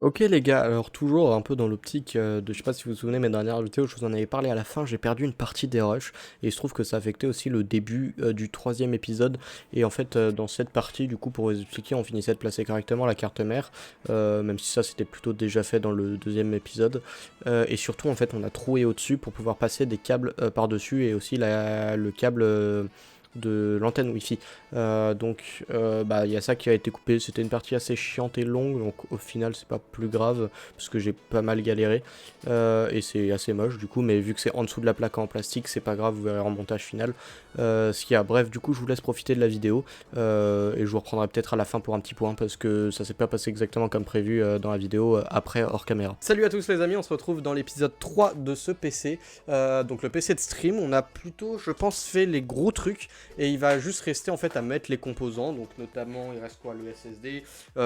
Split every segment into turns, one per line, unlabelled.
Ok les gars, alors toujours un peu dans l'optique de, je sais pas si vous vous souvenez, mes dernières vidéos, je vous en avais parlé à la fin, j'ai perdu une partie des rushs, et il se trouve que ça affectait aussi le début du troisième épisode, et en fait dans cette partie, du coup pour vous expliquer, on finissait de placer correctement la carte mère, même si ça c'était plutôt déjà fait dans le deuxième épisode, et surtout en fait on a troué au-dessus pour pouvoir passer des câbles par-dessus, et aussi le câble de l'antenne Wi-Fi. Bah il y a ça qui a été coupé. C'était une partie assez chiante et longue, donc au final c'est pas plus grave parce que j'ai pas mal galéré et c'est assez moche du coup. Mais vu que c'est en dessous de la plaque en plastique, c'est pas grave, vous verrez en montage final. Ce qu'il y a. Bref, du coup je vous laisse profiter de la vidéo et je vous reprendrai peut-être à la fin pour un petit point parce que ça s'est pas passé exactement comme prévu dans la vidéo après hors caméra. Salut à tous les amis, on se retrouve dans l'épisode 3 de ce PC. Donc le PC de stream, on a plutôt, je pense, fait les gros trucs. Et il va juste rester en fait à mettre les composants, donc notamment il reste quoi, le SSD,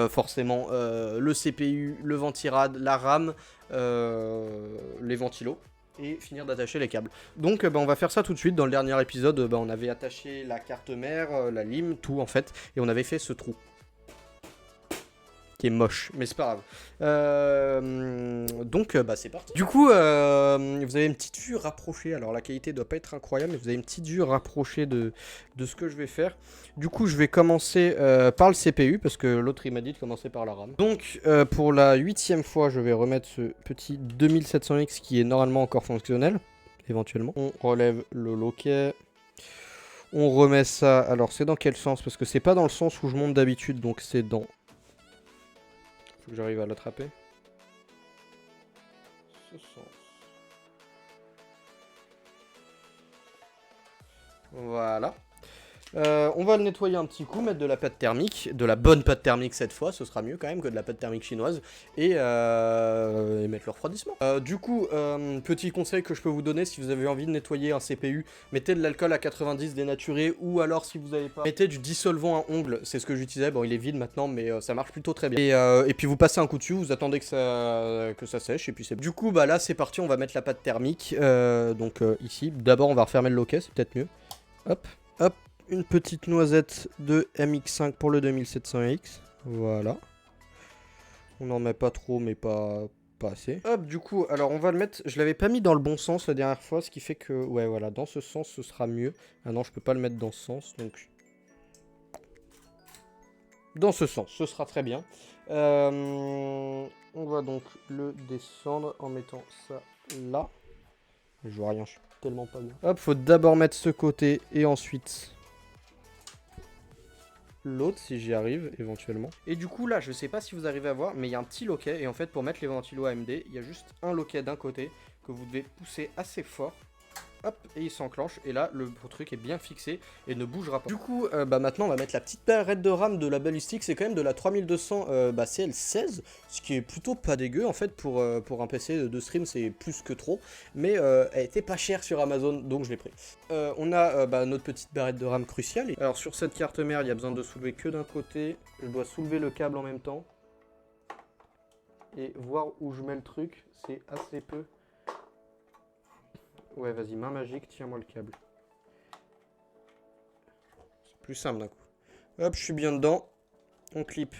forcément le CPU, le ventirad, la RAM, les ventilos, et finir d'attacher les câbles. Donc bah, on va faire ça tout de suite. Dans le dernier épisode, bah, on avait attaché la carte mère, la lime, tout en fait, et on avait fait ce trou qui est moche, mais c'est pas grave. Bah c'est parti. Du coup, vous avez une petite vue rapprochée. Alors la qualité doit pas être incroyable, mais vous avez une petite vue rapprochée de ce que je vais faire. Du coup, je vais commencer par le CPU, parce que l'autre il m'a dit de commencer par la RAM. Donc pour la 8e fois, je vais remettre ce petit 2700X qui est normalement encore fonctionnel, éventuellement. On relève le loquet. On remet ça. Alors c'est dans quel sens? Parce que c'est pas dans le sens où je monte d'habitude, donc c'est dans... Faut que j'arrive à l'attraper. Ce sens. Voilà. On va le nettoyer un petit coup, mettre de la pâte thermique, de la bonne pâte thermique cette fois, ce sera mieux quand même que de la pâte thermique chinoise, et mettre le refroidissement. Du coup, petit conseil que je peux vous donner, si vous avez envie de nettoyer un CPU, mettez de l'alcool à 90 dénaturé, ou alors si vous n'avez pas, mettez du dissolvant à ongles, c'est ce que j'utilisais, bon il est vide maintenant, mais ça marche plutôt très bien. Et puis vous passez un coup dessus, vous attendez que ça sèche, et puis c'est... Du coup, bah là c'est parti, on va mettre la pâte thermique, ici, d'abord on va refermer le loquet, c'est peut-être mieux. Hop, hop. Une petite noisette de MX5 pour le 2700X. Voilà. On n'en met pas trop, mais pas assez. Hop, du coup, alors on va le mettre... Je l'avais pas mis dans le bon sens la dernière fois, ce qui fait que... Ouais, voilà, dans ce sens, ce sera mieux. Ah non, je peux pas le mettre dans ce sens, donc... Dans ce sens, ce sera très bien. On va donc le descendre en mettant ça là. Je vois rien, je suis tellement pas bien. Hop, faut d'abord mettre ce côté et ensuite... l'autre si j'y arrive éventuellement. Et du coup là je sais pas si vous arrivez à voir mais il y a un petit loquet et en fait pour mettre les ventilos AMD il y a juste un loquet d'un côté que vous devez pousser assez fort. Hop, et il s'enclenche, et là, le truc est bien fixé et ne bougera pas. Du coup, bah maintenant, on va mettre la petite barrette de RAM de la balistique, c'est quand même de la 3200 CL16, ce qui est plutôt pas dégueu, en fait, pour un PC de stream, c'est plus que trop, mais elle était pas chère sur Amazon, donc je l'ai pris. On a notre petite barrette de RAM cruciale. Alors, sur cette carte mère, il y a besoin de soulever que d'un côté, je dois soulever le câble en même temps, et voir où je mets le truc, c'est assez peu. Ouais, vas-y, main magique, tiens-moi le câble. C'est plus simple d'un coup. Hop, je suis bien dedans. On clip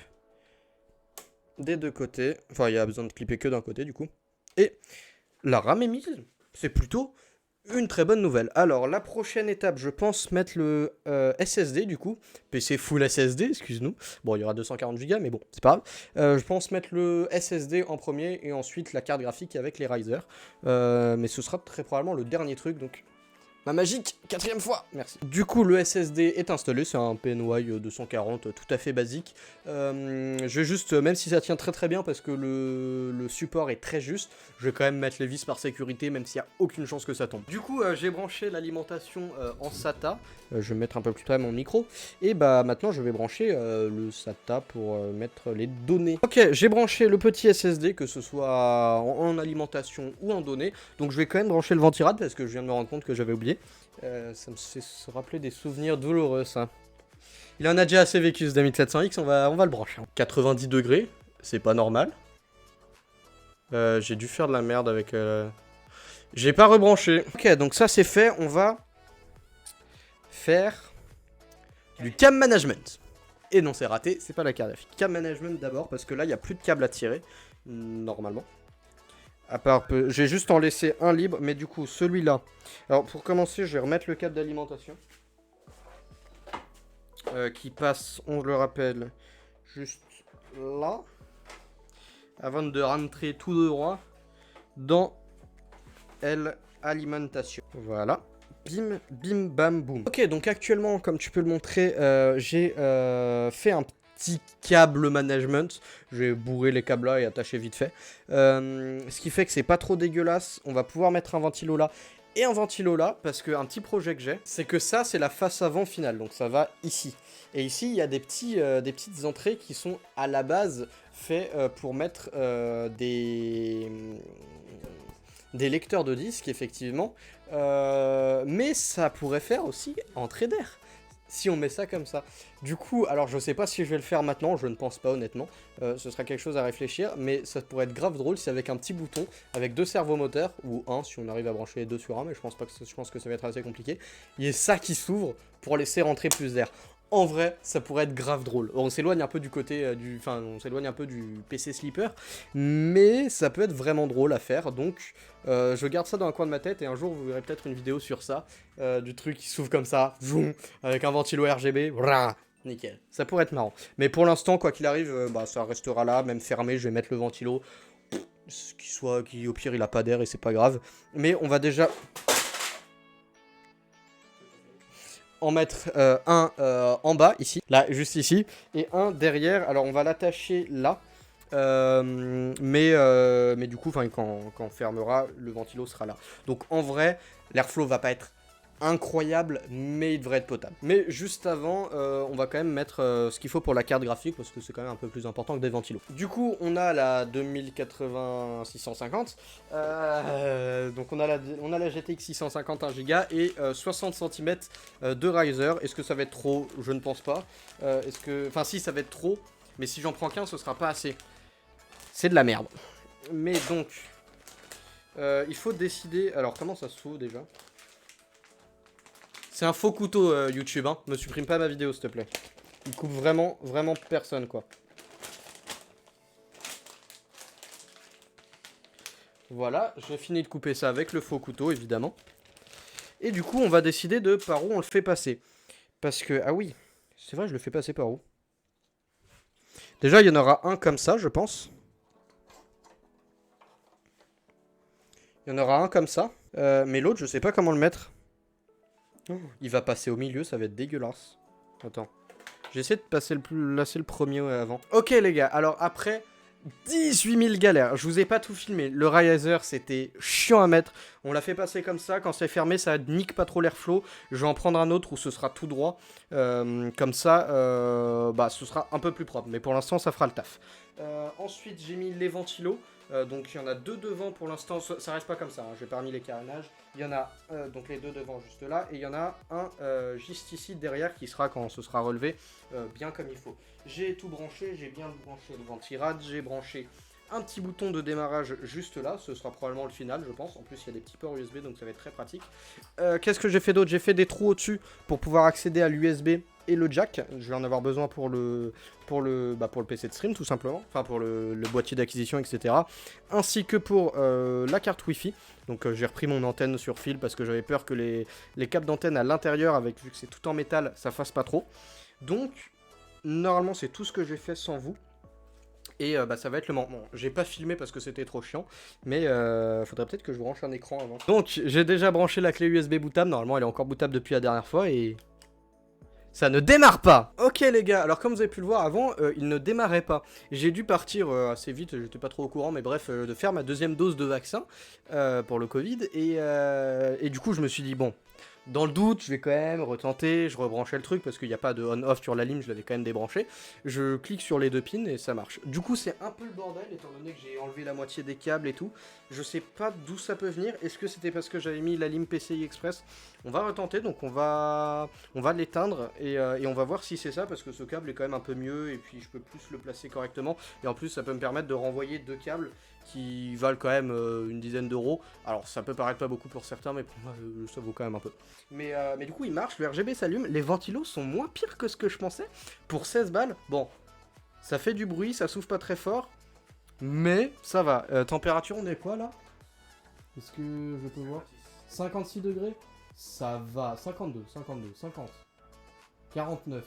des deux côtés. Enfin, il y a besoin de clipper que d'un côté, du coup. Et la RAM est mise. C'est plutôt une très bonne nouvelle. Alors, la prochaine étape, je pense mettre le SSD, du coup. PC full SSD, excuse-nous. Bon, il y aura 240 Go, mais bon, c'est pas grave. Je pense mettre le SSD en premier et ensuite la carte graphique avec les risers. Mais ce sera très probablement le dernier truc, donc... Ma magique, 4ème fois, merci. Du coup, le SSD est installé, c'est un PNY 240 tout à fait basique. Je vais juste, même si ça tient très très bien parce que le support est très juste, je vais quand même mettre les vis par sécurité, même s'il n'y a aucune chance que ça tombe. Du coup, j'ai branché l'alimentation en SATA. Je vais mettre un peu plus près mon micro. Et bah maintenant, je vais brancher le SATA pour mettre les données. Ok, j'ai branché le petit SSD, que ce soit en alimentation ou en données. Donc je vais quand même brancher le ventirad parce que je viens de me rendre compte que j'avais oublié. Ça me fait se rappeler des souvenirs douloureux, ça. Il en a déjà assez vécu ce 2700X, on va le brancher. 90 degrés, c'est pas normal. J'ai dû faire de la merde avec... J'ai pas rebranché. Ok, donc ça c'est fait, on va faire du cam management. Et non, c'est raté, c'est pas la carte graphique. Cam management d'abord, parce que là, il n'y a plus de câble à tirer. normalement. À part, j'ai juste en laissé un libre, mais du coup, celui-là. Alors, pour commencer, je vais remettre le câble d'alimentation. Qui passe, on le rappelle, juste là. Avant de rentrer tout droit dans l'alimentation. Voilà. Bim, bim, bam, boum. Ok, donc actuellement, comme tu peux le montrer, j'ai fait un petit câble management. Je vais bourrer les câbles là et attacher vite fait. Ce qui fait que c'est pas trop dégueulasse. On va pouvoir mettre un ventilo là et un ventilo là, parce qu'un petit projet que j'ai, c'est que ça, c'est la face avant finale. Donc ça va ici. Et ici, il y a des petites entrées qui sont à la base faites pour mettre des lecteurs de disques, effectivement. Mais ça pourrait faire aussi entrée d'air, si on met ça comme ça. Du coup, alors je sais pas si je vais le faire maintenant, je ne pense pas honnêtement. Ce sera quelque chose à réfléchir, mais ça pourrait être grave drôle si avec un petit bouton, avec 2 servomoteurs, ou un si on arrive à brancher les 2 sur un, mais je pense que ça va être assez compliqué. Il y a ça qui s'ouvre pour laisser rentrer plus d'air. En vrai, ça pourrait être grave drôle. On s'éloigne un peu du côté on s'éloigne un peu du PC sleeper, mais ça peut être vraiment drôle à faire. Donc, je garde ça dans un coin de ma tête et un jour vous verrez peut-être une vidéo sur ça, du truc qui s'ouvre comme ça, zoom, avec un ventilo RGB, voilà, nickel. Ça pourrait être marrant. Mais pour l'instant, quoi qu'il arrive, ça restera là, même fermé. Je vais mettre le ventilo, qui au pire il a pas d'air et c'est pas grave. Mais on va déjà en mettre un en bas, ici, là, juste ici, et un derrière. Alors, on va l'attacher là, mais du coup, quand on fermera, le ventilo sera là. Donc, en vrai, l'airflow va pas être incroyable, mais il devrait être potable. Mais juste avant, on va quand même mettre ce qu'il faut pour la carte graphique, parce que c'est quand même un peu plus important que des ventilos. Du coup, on a la 2080-650, donc on a la GTX 650 1Go et 60 cm de riser. Est-ce que ça va être trop? Je ne pense pas. Enfin si, ça va être trop, mais si j'en prends qu'un, ce sera pas assez. C'est de la merde. Mais donc, il faut décider... Alors, comment ça se trouve déjà? C'est un faux couteau YouTube, hein. Me supprime pas ma vidéo, s'il te plaît. Il coupe vraiment, vraiment personne, quoi. Voilà, j'ai fini de couper ça avec le faux couteau, évidemment. Et du coup, on va décider de par où on le fait passer. Parce que, ah oui, c'est vrai, je le fais passer par où? Déjà, il y en aura un comme ça, je pense. Il y en aura un comme ça. Mais l'autre, je sais pas comment le mettre. Il va passer au milieu, ça va être dégueulasse. Attends. J'essaie de placer le premier avant. Ok les gars, alors après 18 000 galères, je vous ai pas tout filmé. Le riser c'était chiant à mettre. On l'a fait passer comme ça, quand c'est fermé ça nique pas trop l'airflow. Je vais en prendre un autre où ce sera tout droit. Comme ça, ce sera un peu plus propre. Mais pour l'instant ça fera le taf. Ensuite j'ai mis les ventilos. Donc il y en a 2 devant pour l'instant, ça reste pas comme ça, hein. J'ai pas mis les carénages. Il y en a donc les 2 devant juste là, et il y en a un juste ici derrière qui sera quand ce sera relevé bien comme il faut. J'ai tout branché, j'ai bien branché le ventirad, j'ai branché un petit bouton de démarrage juste là, ce sera probablement le final je pense. En plus il y a des petits ports USB donc ça va être très pratique. Qu'est-ce que j'ai fait d'autre? J'ai fait des trous au-dessus pour pouvoir accéder à l'USB et le jack. Je vais en avoir besoin pour le PC de stream tout simplement, enfin pour le boîtier d'acquisition etc. Ainsi que pour la carte Wi-Fi. Donc j'ai repris mon antenne sur fil parce que j'avais peur que les câbles d'antenne à l'intérieur, vu que c'est tout en métal, ça fasse pas trop. Donc normalement c'est tout ce que j'ai fait sans vous. Et ça va être le moment. Bon, j'ai pas filmé parce que c'était trop chiant, mais faudrait peut-être que je branche un écran avant. Donc j'ai déjà branché la clé USB bootable, normalement elle est encore bootable depuis la dernière fois et... ça ne démarre pas. Ok les gars, alors comme vous avez pu le voir avant, il ne démarrait pas. J'ai dû partir assez vite, j'étais pas trop au courant, mais bref, de faire ma 2e dose de vaccin pour le Covid. Et du coup je me suis dit, bon, dans le doute, je vais quand même retenter, je rebranchais le truc parce qu'il n'y a pas de on-off sur la lime, je l'avais quand même débranché. Je clique sur les 2 pins et ça marche. Du coup c'est un peu le bordel étant donné que j'ai enlevé la moitié des câbles et tout. Je sais pas d'où ça peut venir, est-ce que c'était parce que j'avais mis la lime PCI Express? On va retenter, donc on va l'éteindre et on va voir si c'est ça parce que ce câble est quand même un peu mieux et puis je peux plus le placer correctement. Et en plus ça peut me permettre de renvoyer 2 câbles qui valent quand même une dizaine d'euros. Alors ça peut paraître pas beaucoup pour certains, mais pour moi ça vaut quand même un peu. Mais du coup il marche, le RGB s'allume, les ventilos sont moins pires que ce que je pensais. Pour 16 balles, bon, ça fait du bruit, ça souffle pas très fort. Mais ça va. Température, on est quoi là? Est-ce que je peux voir? 56 degrés? Ça va. 52, 52, 50. 49.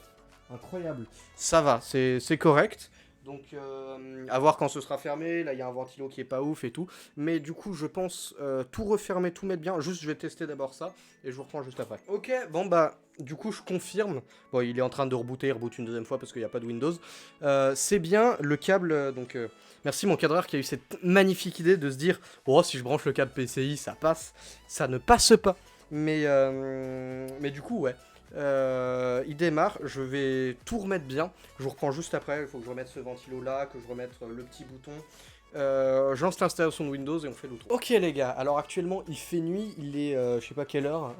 Incroyable. Ça va, c'est correct. Donc, à voir quand ce sera fermé. Là, il y a un ventilo qui est pas ouf et tout. Mais du coup, je pense tout refermer, tout mettre bien. Juste, je vais tester d'abord ça. Et je vous reprends juste après. Ok, bon, bah, du coup, je confirme. Bon, il est en train de rebooter. Il reboot une deuxième fois parce qu'il n'y a pas de Windows. C'est bien le câble. Donc, merci mon cadreur qui a eu cette magnifique idée de se dire oh, si je branche le câble PCI, ça passe. Ça ne passe pas. Mais du coup, ouais. Il démarre, je vais tout remettre bien. Je vous reprends juste après, il faut que je remette ce ventilo là, que je remette le petit bouton. Je lance l'installation de Windows et on fait l'autre. Ok les gars, alors actuellement il fait nuit, il est je sais pas quelle heure,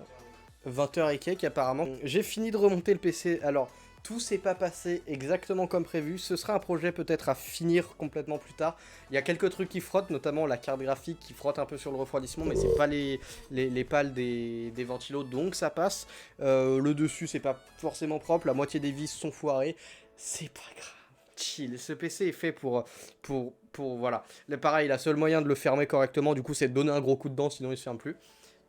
20h et quelques apparemment. J'ai fini de remonter le PC, alors tout s'est pas passé exactement comme prévu, ce sera un projet peut-être à finir complètement plus tard. Il y a quelques trucs qui frottent, notamment la carte graphique qui frotte un peu sur le refroidissement, mais c'est pas les pales des ventilos, donc ça passe. Le dessus c'est pas forcément propre, la moitié des vis sont foirées, c'est pas grave. Chill, ce PC est fait voilà. Là, pareil, la seule moyen de le fermer correctement, du coup, c'est de donner un gros coup de dent, sinon il se ferme plus.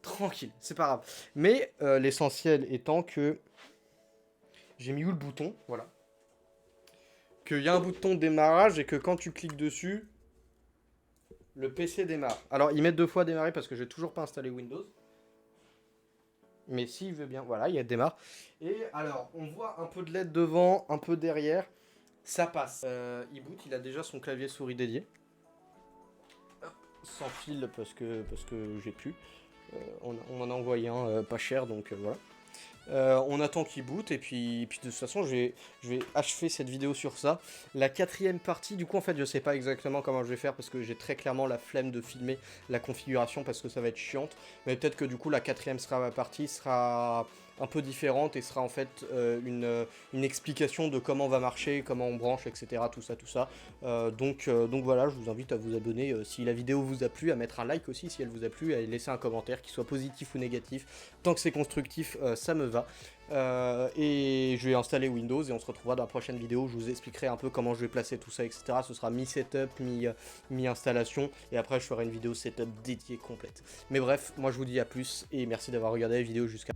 Tranquille, c'est pas grave. Mais l'essentiel étant que j'ai mis où le bouton, voilà. Qu'il y a un bouton de démarrage et que quand tu cliques dessus, le PC démarre. Alors, ils mettent 2 fois démarrer parce que j'ai toujours pas installé Windows. Mais s'il veut bien, voilà, il démarre. Et alors, on voit un peu de LED devant, un peu derrière. Ça passe. Il boot, il a déjà son clavier souris dédié. Hop, sans fil parce que j'ai plus. On en a envoyé un pas cher, donc voilà. On attend qu'il boot et puis de toute façon je vais achever cette vidéo sur ça. La 4ème partie, du coup en fait je sais pas exactement comment je vais faire parce que j'ai très clairement la flemme de filmer la configuration parce que ça va être chiante. Mais peut-être que du coup la 4ème partie sera un peu différente et sera en fait une explication de comment va marcher, comment on branche, etc. Tout ça, tout ça. Donc voilà, je vous invite à vous abonner si la vidéo vous a plu, à mettre un like aussi si elle vous a plu, à laisser un commentaire, qu'il soit positif ou négatif. Tant que c'est constructif, ça me va. Et je vais installer Windows et on se retrouvera dans la prochaine vidéo où je vous expliquerai un peu comment je vais placer tout ça, etc. Ce sera mi-setup, mi-installation. Et après, je ferai une vidéo setup dédiée complète. Mais bref, moi je vous dis à plus et merci d'avoir regardé la vidéo jusqu'à...